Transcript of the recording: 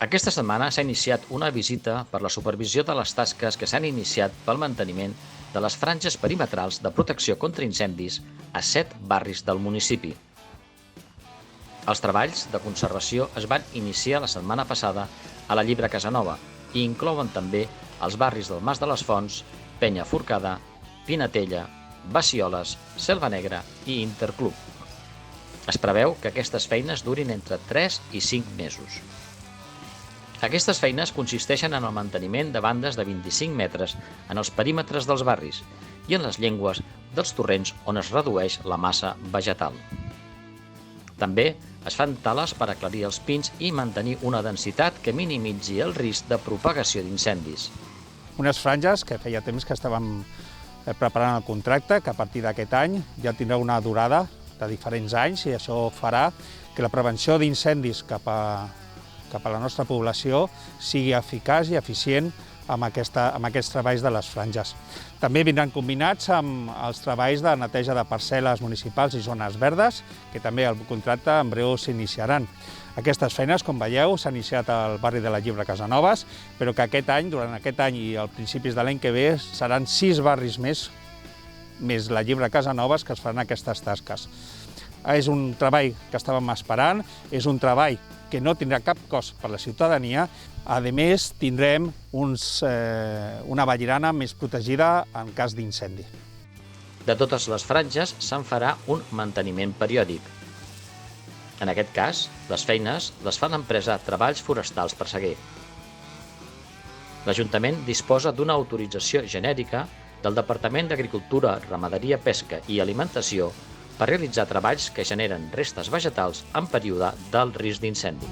Aquesta setmana s'ha iniciat una visita per la supervisió de les tasques que s'han iniciat pel manteniment de les franges perimetrals de protecció contra incendis a 7 barris del municipi. Els treballs de conservació es van iniciar la setmana passada a la Llibre Casanova i inclouen també els barris del Mas de les Fonts, Penya Forcada, Pinatella, Bassioles, Selva Negra i Interclub. Es preveu que aquestes feines durin entre 3 i 5 mesos. Aquestes feines consisteixen en el manteniment de bandes de 25 metres en els perímetres dels barris i en les llengües dels torrents on es redueix la massa vegetal. També es fan tales per aclarir els pins i mantenir una densitat que minimitzi el risc de propagació d'incendis. Unes franges que feia temps que estàvem preparant el contracte, que a partir d'aquest any ja tindrà una durada de diferents anys i això farà que la prevenció d'incendis cap a la nostra població sigui eficaç i eficient amb aquests treballs de les franges. També vindran combinats amb els treballs de neteja de parcel·les municipals i zones verdes, que també el contracte en breu s'iniciaran. Aquestes feines, com veieu, s'han iniciat al barri de la Llibre Casanovas, però que durant aquest any i als principis de l'any que ve, seran 6 barris més la Llibre Casanovas que es faran aquestes tasques. És un treball que estàvem esperant, és un treball que no tindrà cap cost per a la ciutadania. A més, tindrem una vallirana més protegida en cas d'incendi. De totes les franges se'n farà un manteniment periòdic. En aquest cas, les feines les fa l'empresa Treballs Forestals Presseguer. L'Ajuntament disposa d'una autorització genèrica del Departament d'Agricultura, Ramaderia, Pesca i Alimentació per realitzar treballs que generen restes vegetals en període d'alt risc d'incendi.